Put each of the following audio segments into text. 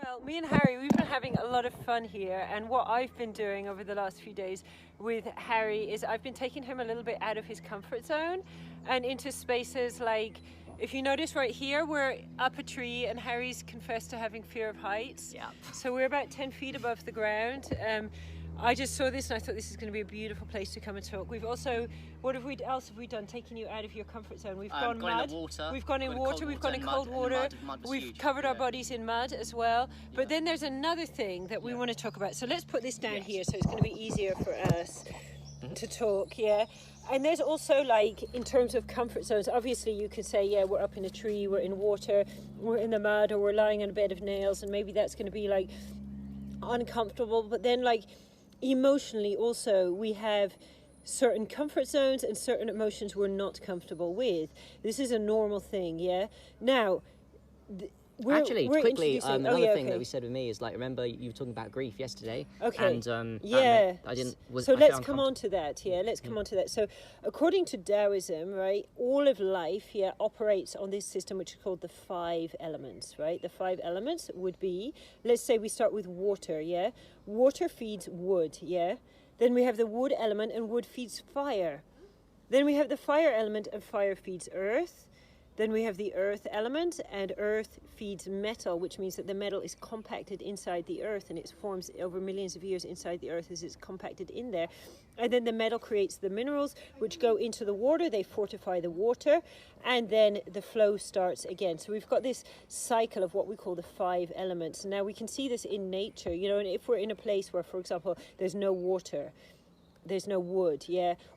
Well, me and Harry, we've been having a lot of fun here, and what I've been doing over the last few days with Harry is I've been taking him a little bit out of his comfort zone and into spaces like, if you notice right here, we're up a tree and Harry's confessed to having fear of heights. Yeah. So we're about 10 feet above the ground. I just saw this and I thought this is going to be a beautiful place to come and talk. We've also, what else have we done? Taking you out of your comfort zone. We've gone mud. In the water. We've gone in water. We've gone in cold water. We've covered our bodies in mud as well. But then there's another thing that we want to talk about. So let's put this down here so it's going to be easier for us to talk. Yeah. And there's also, like, in terms of comfort zones, obviously you could say, yeah, we're up in a tree, we're in water, we're in the mud, or we're lying on a bed of nails, and maybe that's going to be like uncomfortable. But then, like, emotionally also, we have certain comfort zones and certain emotions we're not comfortable with. This is a normal thing. Yeah. Now, we're quickly, another thing okay. that we said with me is, like, remember you were talking about grief yesterday. Okay. And yeah. Let's come on to that. Yeah. Let's come on to that. So, according to Taoism, right, all of life, operates on this system which is called the 5 elements. Right. The 5 elements would be, let's say we start with water. Yeah. Water feeds wood. Yeah. Then we have the wood element, and wood feeds fire. Then we have the fire element, and fire feeds earth. Then we have the earth element, and earth feeds metal, which means that the metal is compacted inside the earth, and it forms over millions of years inside the earth as it's compacted in there. And then the metal creates the minerals, which go into the water. They fortify the water, and then the flow starts again. So we've got this cycle of what we call the 5 elements. Now we can see this in nature, and if we're in a place where, for example, there's no water, there's no wood,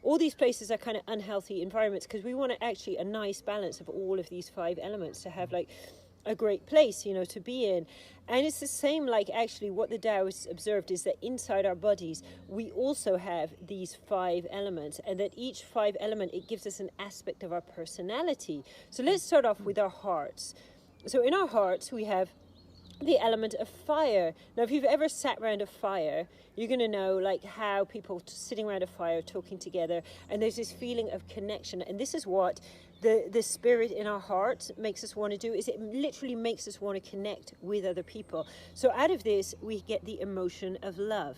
all these places are kind of unhealthy environments, because we want actually a nice balance of all of these 5 elements to have, like, a great place, to be in. And it's the same, like, actually what the Taoists observed is that inside our bodies we also have these 5 elements, and that each 5 element, it gives us an aspect of our personality. So let's start off with our hearts. So in our hearts we have the element of fire. Now, if you've ever sat around a fire, you're going to know, like, how people sitting around a fire talking together, and there's this feeling of connection. And this is what the spirit in our heart makes us want to do, is it literally makes us want to connect with other people. So out of this we get the emotion of love.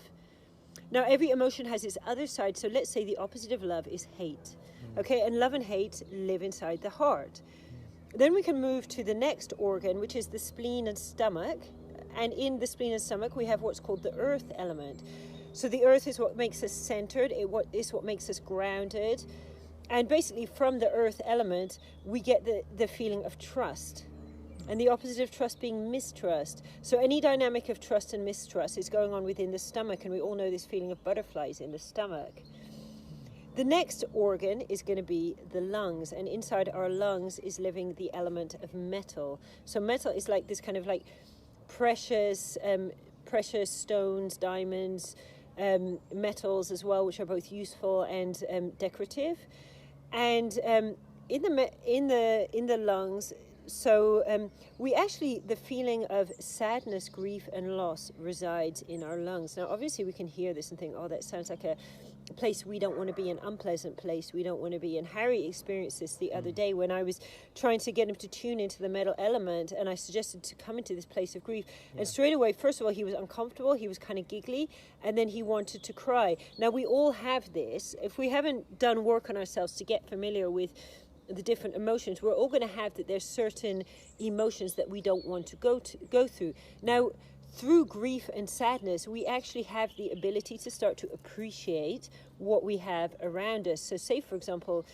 Now, every emotion has its other side. So let's say the opposite of love is hate. Okay, and love and hate live inside the heart. Then we can move to the next organ, which is the spleen and stomach. And in the spleen and stomach, we have what's called the earth element. So the earth is what makes us centered. It is what makes us grounded. And basically from the earth element, we get the feeling of trust. And the opposite of trust being mistrust. So any dynamic of trust and mistrust is going on within the stomach. And we all know this feeling of butterflies in the stomach. The next organ is going to be the lungs, and inside our lungs is living the element of metal. So metal is like this kind of like precious stones, diamonds, metals as well, which are both useful and decorative. And in the lungs, so we actually, the feeling of sadness, grief and loss resides in our lungs. Now obviously we can hear this and think, oh, that sounds like a place we don't want to be, an unpleasant place we don't want to be. And Harry experienced this the other day when I was trying to get him to tune into the metal element, and I suggested to come into this place of grief. And straight away, first of all, he was uncomfortable, he was kind of giggly, and then he wanted to cry. Now we all have this. If we haven't done work on ourselves to get familiar with the different emotions, we're all going to have that there's certain emotions that we don't want to go through. Now, through grief and sadness, we actually have the ability to start to appreciate what we have around us. So say, for example,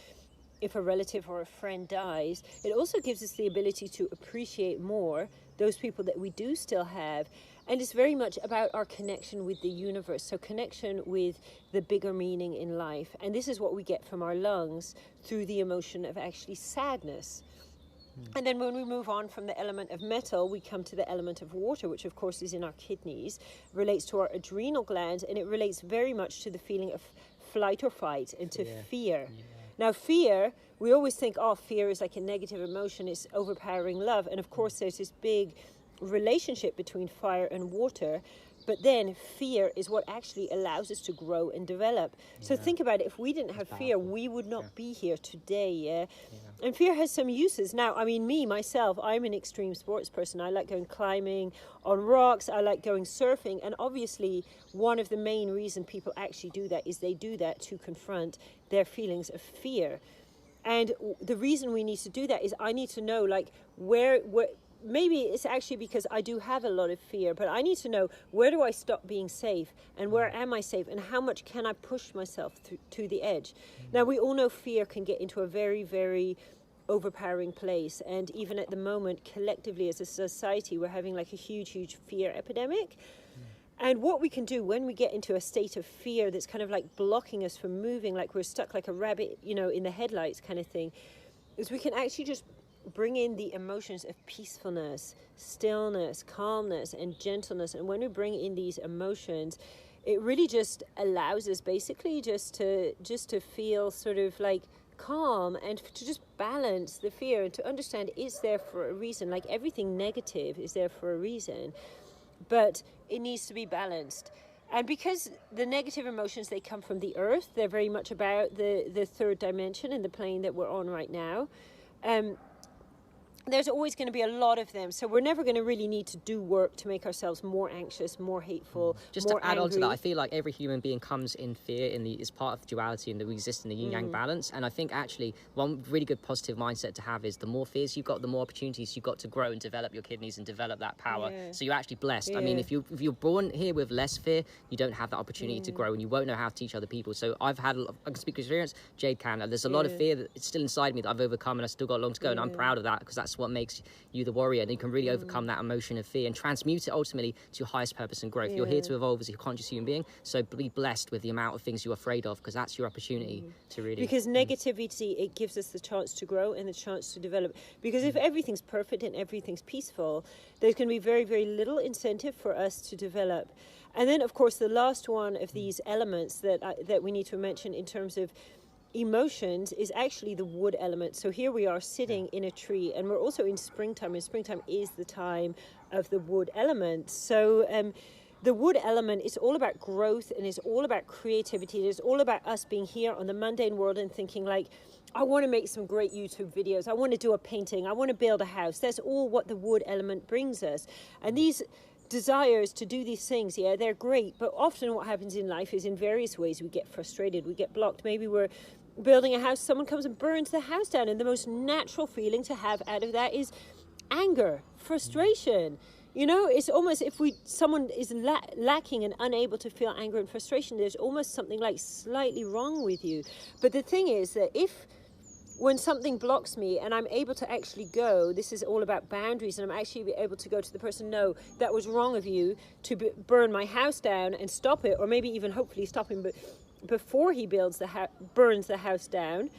if a relative or a friend dies, it also gives us the ability to appreciate more those people that we do still have. And it's very much about our connection with the universe, so connection with the bigger meaning in life. And this is what we get from our lungs through the emotion of actually sadness. And then when we move on from the element of metal, we come to the element of water, which of course is in our kidneys, relates to our adrenal glands, and it relates very much to the feeling of flight or fight and to fear. Yeah. Now fear, we always think, oh, fear is like a negative emotion, it's overpowering love. And of course there's this big relationship between fire and water. But then fear is what actually allows us to grow and develop. So think about it. If we didn't have fear, we would not be here today, And fear has some uses. Now, I mean, myself, I'm an extreme sports person. I like going climbing on rocks. I like going surfing. And obviously, one of the main reasons people actually do that is they do that to confront their feelings of fear. And the reason we need to do that is I need to know, like, where maybe it's actually because I do have a lot of fear, but I need to know, where do I stop being safe, and where am I safe, and how much can I push myself to the edge? Now, we all know fear can get into a very, very overpowering place, and even at the moment, collectively as a society, we're having like a huge fear epidemic. And what we can do when we get into a state of fear that's kind of like blocking us from moving, like we're stuck like a rabbit, in the headlights kind of thing, is we can actually just bring in the emotions of peacefulness, stillness, calmness, and gentleness. And when we bring in these emotions, it really just allows us basically just to feel sort of like calm, and to just balance the fear, and to understand it's there for a reason. Like everything negative is there for a reason, but it needs to be balanced. And because the negative emotions, they come from the earth, they're very much about the third dimension and the plane that we're on right now. There's always going to be a lot of them, so we're never going to really need to do work to make ourselves more anxious, more hateful, just more to add on to angry. that, I feel like every human being comes in fear is part of duality, and that we exist in the yin-yang balance. And I think actually one really good positive mindset to have is the more fears you've got, the more opportunities you've got to grow and develop your kidneys and develop that power. So you're actually blessed. I mean, if you're born here with less fear, you don't have that opportunity to grow, and you won't know how to teach other people. So I've had I can speak experience, Jade can, there's a lot of fear that it's still inside me that I've overcome, and I've still got long to go, and I'm proud of that, because that's what makes you the warrior, and you can really overcome that emotion of fear and transmute it ultimately to your highest purpose and growth. You're here to evolve as a conscious human being, so be blessed with the amount of things you're afraid of, because that's your opportunity to really... Because negativity, it gives us the chance to grow and the chance to develop. Because if everything's perfect and everything's peaceful, there's going to be very, very little incentive for us to develop. And then, of course, the last one of these elements that we need to mention in terms of emotions is actually the wood element. So here we are sitting in a tree, and we're also in springtime, and springtime is the time of the wood element. So the wood element is all about growth, and it's all about creativity. It's all about us being here on the mundane world and thinking like, I want to make some great YouTube videos, I want to do a painting, I want to build a house. That's all what the wood element brings us. And these desires to do these things, they're great, but often what happens in life is in various ways we get frustrated, we get blocked. Maybe we're building a house, someone comes and burns the house down, and the most natural feeling to have out of that is anger, frustration. It's almost if someone is lacking and unable to feel anger and frustration, there's almost something like slightly wrong with you. But the thing is that when something blocks me and I'm able to actually go, this is all about boundaries, and I'm actually able to go to the person, no, that was wrong of you to burn my house down, and stop it, or maybe even hopefully stop him, but before he burns the house down.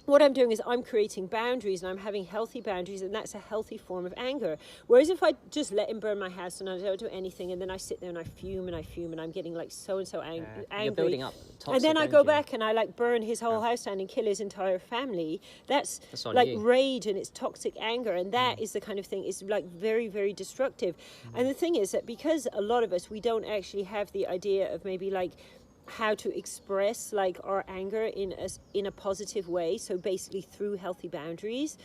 What I'm doing is I'm creating boundaries, and I'm having healthy boundaries, and that's a healthy form of anger. Whereas if I just let him burn my house and I don't do anything, and then I sit there and I fume, and I'm getting like so angry. You're building up toxic and then I go energy. back and I like burn his whole house down and kill his entire family. That's like rage, and it's toxic anger, and that is the kind of thing, it's like very, very destructive. And the thing is that because a lot of us, we don't actually have the idea of maybe like how to express like our anger in a positive way, so basically through healthy boundaries,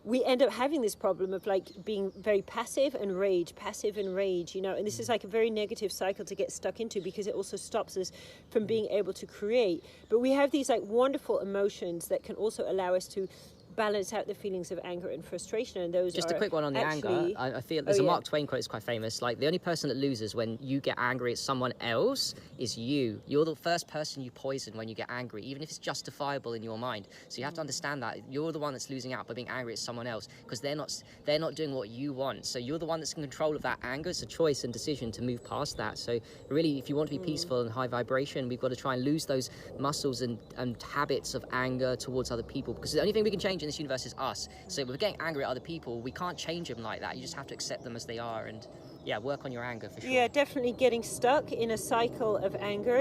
we end up having this problem of like being very passive and rage, and this is like a very negative cycle to get stuck into, because it also stops us from being able to create. But we have these like wonderful emotions that can also allow us to balance out the feelings of anger and frustration, and those just a quick one on the anger. I feel there's a Mark Twain quote that's quite famous, like the only person that loses when you get angry at someone else is you. You're the first person you poison when you get angry, even if it's justifiable in your mind. So you have to understand that you're the one that's losing out by being angry at someone else, because they're not doing what you want. So you're the one that's in control of that anger. It's a choice and decision to move past that. So really, if you want to be peaceful and high vibration, we've got to try and lose those muscles and habits of anger towards other people, because the only thing we can change in this universe is us. So if we're getting angry at other people, we can't change them like that. You just have to accept them as they are, and work on your anger for sure. Definitely getting stuck in a cycle of anger.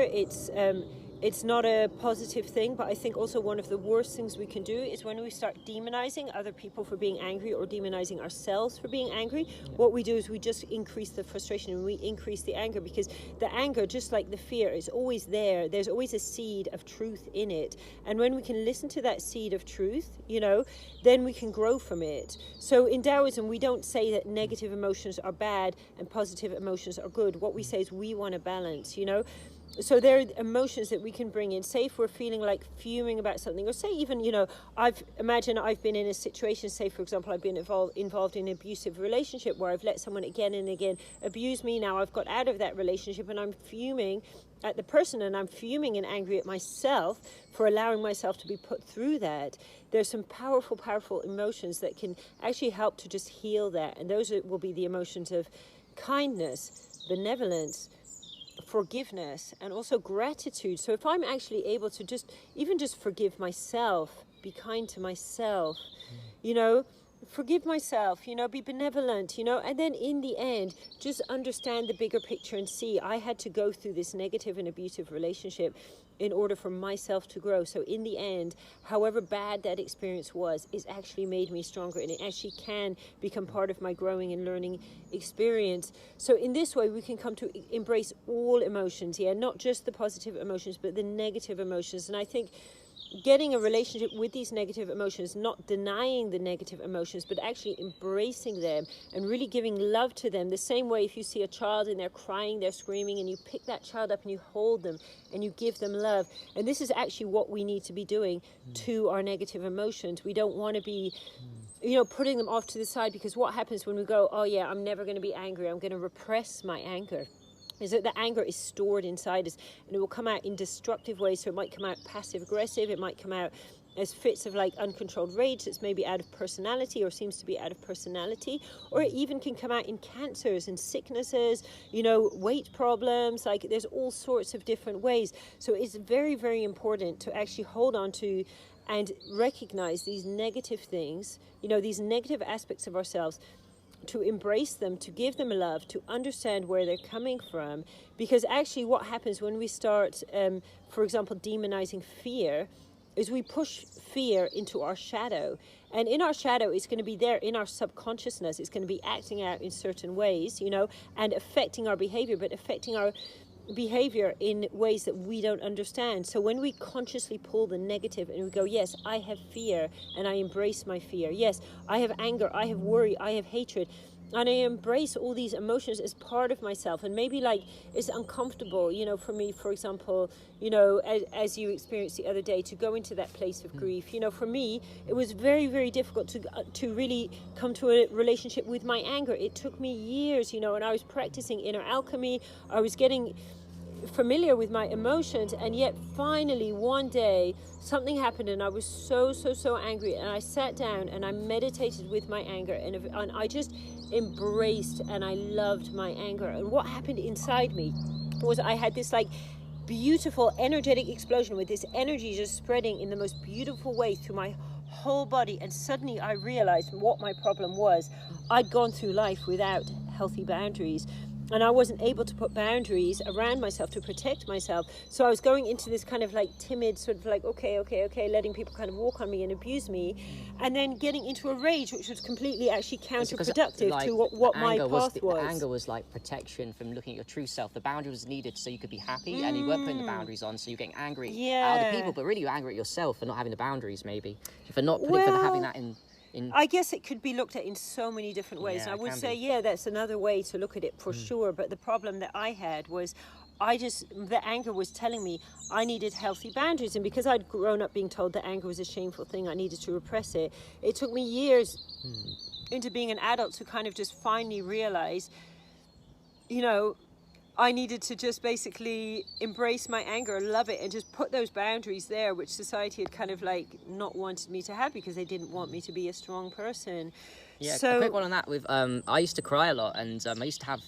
it's not a positive thing, but I think also one of the worst things we can do is when we start demonizing other people for being angry or demonizing ourselves for being angry. What we do is we just increase the frustration and we increase the anger, because the anger, just like the fear, is always there. There's always a seed of truth in it. And when we can listen to that seed of truth, you know, then we can grow from it. So in Taoism, we don't say that negative emotions are bad and positive emotions are good. What we say is we want a balance, you know. So there are emotions that we can bring in. Say if we're feeling like fuming about something, or say even, you know, I've been in a situation, say for example, I've been involved in an abusive relationship where I've let someone again and again abuse me. Now I've got out of that relationship and I'm fuming at the person, and I'm fuming and angry at myself for allowing myself to be put through that. There's some powerful, powerful emotions that can actually help to just heal that. And those will be the emotions of kindness, benevolence, forgiveness, and also gratitude. So if I'm actually able to just forgive myself, be kind to myself, you know, forgive myself, you know, be benevolent, you know, and then in the end just understand the bigger picture and see I had to go through this negative and abusive relationship in order for myself to grow. So in the end, however bad that experience was, it's actually made me stronger, and it actually can become part of my growing and learning experience. So in this way, we can come to embrace all emotions, not just the positive emotions, but the negative emotions. And I think getting a relationship with these negative emotions, not denying the negative emotions, but actually embracing them and really giving love to them. The same way if you see a child and they're crying, they're screaming, and you pick that child up and you hold them and you give them love. And this is actually what we need to be doing to our negative emotions. We don't want to be, you know, putting them off to the side, because what happens when we go, oh yeah, I'm never going to be angry, I'm going to repress my anger, is that the anger is stored inside us, and it will come out in destructive ways. So it might come out passive aggressive, it might come out as fits of like uncontrolled rage that's maybe out of personality or seems to be out of personality, or it even can come out in cancers and sicknesses, you know, weight problems. Like there's all sorts of different ways. So it's very, very important to actually hold on to and recognize these negative things, you know, these negative aspects of ourselves, to embrace them, to give them love, to understand where they're coming from. Because actually what happens when we start, for example, demonizing fear, is we push fear into our shadow. And in our shadow, it's going to be there in our subconsciousness. It's going to be acting out in certain ways, you know, and affecting our behavior, but affecting our behavior in ways that we don't understand. So when we consciously pull the negative and we go, yes, I have fear and I embrace my fear. Yes, I have anger, I have worry, I have hatred. And I embrace all these emotions as part of myself. And maybe like it's uncomfortable, you know, for me, for example, you know, as you experienced the other day, to go into that place of grief. You know, for me, it was very, very difficult to really come to a relationship with my anger. It took me years, you know, and I was practicing inner alchemy. I was getting familiar with my emotions, and yet finally one day something happened and I was so angry, and I sat down and I meditated with my anger, and I just embraced and I loved my anger. And what happened inside me was I had this like beautiful energetic explosion with this energy just spreading in the most beautiful way through my whole body. And suddenly I realized what my problem was. I'd gone through life without healthy boundaries, and I wasn't able to put boundaries around myself to protect myself. So I was going into this kind of like timid sort of like, okay, letting people kind of walk on me and abuse me, and then getting into a rage, which was completely actually counterproductive like, to what my path was. The anger was like protection from looking at your true self. The boundary was needed so you could be happy, and you weren't putting the boundaries on, so you're getting angry at other people, but really you're angry at yourself for not having the boundaries, maybe. For not putting, for having that in... I guess it could be looked at in so many different ways. And I would say, that's another way to look at it for sure. But the problem that I had was the anger was telling me I needed healthy boundaries. And because I'd grown up being told that anger was a shameful thing, I needed to repress it. It took me years into being an adult to kind of just finally realize, you know, I needed to just basically embrace my anger, love it, and just put those boundaries there, which society had kind of like not wanted me to have because they didn't want me to be a strong person. Yeah, so a quick one on that. With I used to cry a lot, and I used to have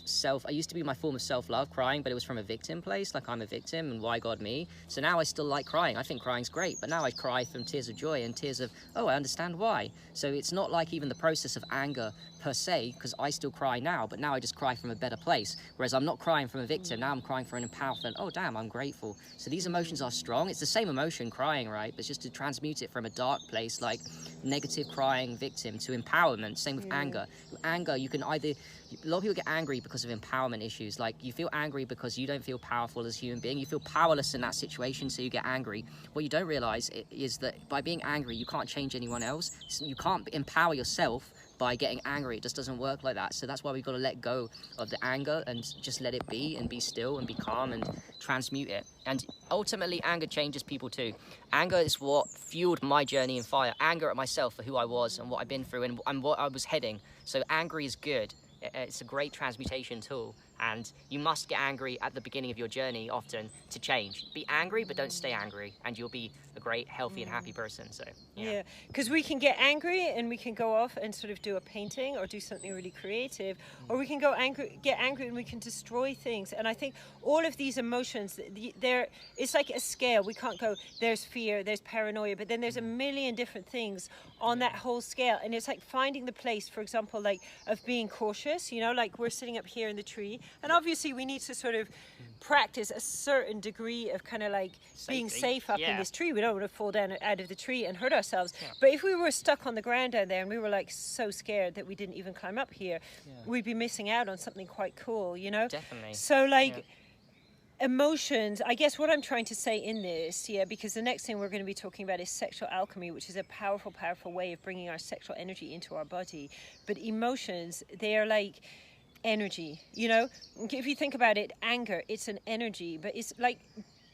I used to be my form of self-love, crying, but it was from a victim place, like I'm a victim, and why God me? So now I still like crying. I think crying's great, but now I cry from tears of joy and tears of, oh, I understand why. So it's not like even the process of anger per se, because I still cry now, but now I just cry from a better place. Whereas I'm not crying from a victim, now I'm crying for an empowerment. Oh, damn, I'm grateful. So these emotions are strong. It's the same emotion, crying, right? But it's just to transmute it from a dark place, like negative crying victim, to empowerment. Same with anger. Anger, you can either, a lot of people get angry because of empowerment issues. Like, you feel angry because you don't feel powerful as a human being. You feel powerless in that situation, so you get angry. What you don't realize is that by being angry, you can't change anyone else. You can't empower yourself by getting angry. It just doesn't work like that. So that's why we've got to let go of the anger and just let it be, and be still and be calm and transmute it. And ultimately, anger changes people too. Anger is what fueled my journey in fire. Anger at myself for who I was and what I've been through and what I was heading. So angry is good. It's a great transmutation tool, and you must get angry at the beginning of your journey often to change. Be angry, but don't stay angry, and you'll be a great, healthy and happy person. So yeah, because we can get angry and we can go off and sort of do a painting or do something really creative, or we can get angry and we can destroy things. And I think all of these emotions, it's like a scale. We can't go, there's fear, there's paranoia, but then there's a million different things on that whole scale. And it's like finding the place, for example, like of being cautious, you know, like we're sitting up here in the tree, and obviously we need to sort of practice a certain degree of kind of like being safe up in this tree. We don't want to fall down out of the tree and hurt ourselves. But if we were stuck on the ground down there and we were like so scared that we didn't even climb up here, we'd be missing out on something quite cool, you know? Definitely. So like emotions, I guess what I'm trying to say in this, because the next thing we're going to be talking about is sexual alchemy, which is a powerful, powerful way of bringing our sexual energy into our body. But emotions, they are like energy, you know? If you think about it, anger, it's an energy, but it's like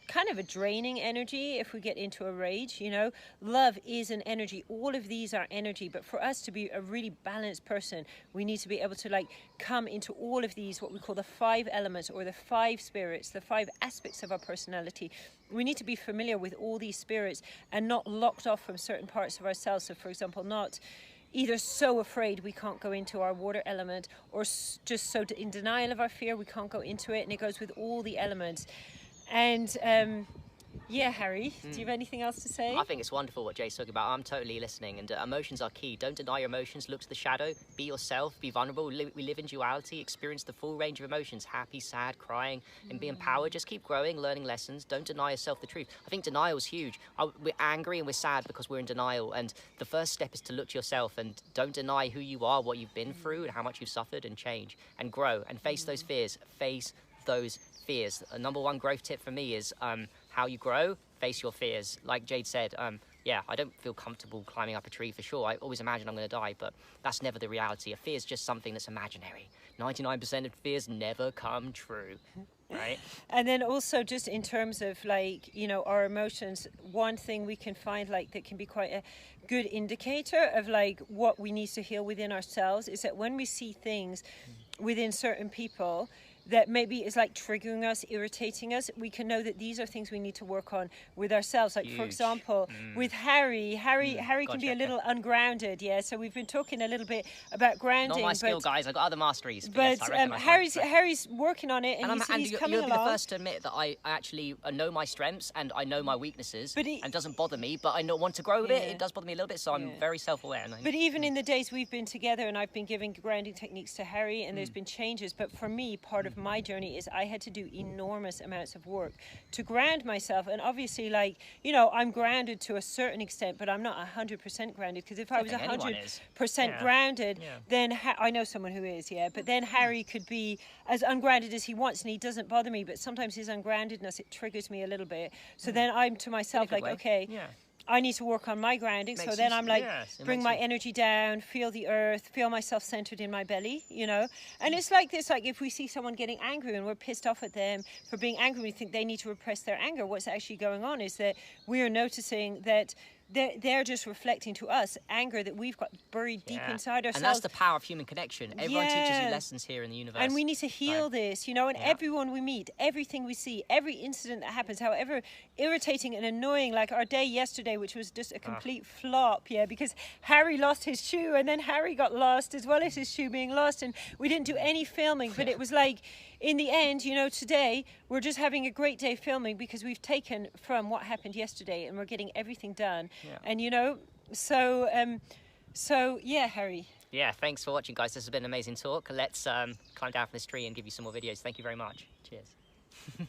kind of a draining energy if we get into a rage, you know. Love is an energy. All of these are energy, but for us to be a really balanced person, we need to be able to like come into all of these, what we call the 5 elements, or the 5 spirits, the 5 aspects of our personality. We need to be familiar with all these spirits and not locked off from certain parts of ourselves. So for example, not either so afraid we can't go into our water element, or just so in denial of our fear we can't go into it. And it goes with all the elements. And Harry, do you have anything else to say? I think it's wonderful what Jay's talking about. I'm totally listening, and emotions are key. Don't deny your emotions. Look to the shadow. Be yourself. Be vulnerable. We live in duality. Experience the full range of emotions: happy, sad, crying, and be empowered. Just keep growing, learning lessons. Don't deny yourself the truth. I think denial is huge. We're angry and we're sad because we're in denial, and the first step is to look to yourself and don't deny who you are, what you've been through, and how much you've suffered, and change and grow and face those fears. Face those fears. A number 1 growth tip for me is how you grow, face your fears. Like Jade said, I don't feel comfortable climbing up a tree for sure. I always imagine I'm going to die, but that's never the reality. A fear is just something that's imaginary. 99% of fears never come true, right? And then also just in terms of like, you know, our emotions, one thing we can find like that can be quite a good indicator of like what we need to heal within ourselves is that when we see things within certain people that maybe is like triggering us, irritating us, we can know that these are things we need to work on with ourselves. Like, for example, with Harry can be a little ungrounded, so we've been talking a little bit about grounding. Not my skill, guys. I got other masteries. But yes, Harry's working on it, and he's coming along. You'll be the first to admit that I actually know my strengths and I know my weaknesses, and it doesn't bother me, but I don't want to grow with it. It does bother me a little bit, so I'm very self-aware. But even in the days we've been together and I've been giving grounding techniques to Harry, and there's been changes, but for me, part of my journey is I had to do enormous amounts of work to ground myself. And obviously, like, you know, I'm grounded to a certain extent, but I'm not 100% grounded, because if I was 100% grounded, then I know someone who is, but then Harry could be as ungrounded as he wants, and he doesn't bother me, but sometimes his ungroundedness, it triggers me a little bit. So then I'm to myself like, okay, I need to work on my grounding. So then I'm like, bring my energy down, feel the earth, feel myself centered in my belly, you know. And it's like this, like if we see someone getting angry and we're pissed off at them for being angry, we think they need to repress their anger. What's actually going on is that we're noticing that they're just reflecting to us anger that we've got buried deep inside ourselves. And that's the power of human connection. Everyone teaches you lessons here in the universe. And we need to heal this, you know, and everyone we meet, everything we see, every incident that happens, however irritating and annoying, like our day yesterday, which was just a complete flop, because Harry lost his shoe, and then Harry got lost as well as his shoe being lost, and we didn't do any filming, but it was like, in the end, you know, today we're just having a great day filming because we've taken from what happened yesterday and we're getting everything done. And you know, so yeah, Harry. Yeah, thanks for watching, guys. This has been an amazing talk. Let's climb down from this tree and give you some more videos. Thank you very much. Cheers.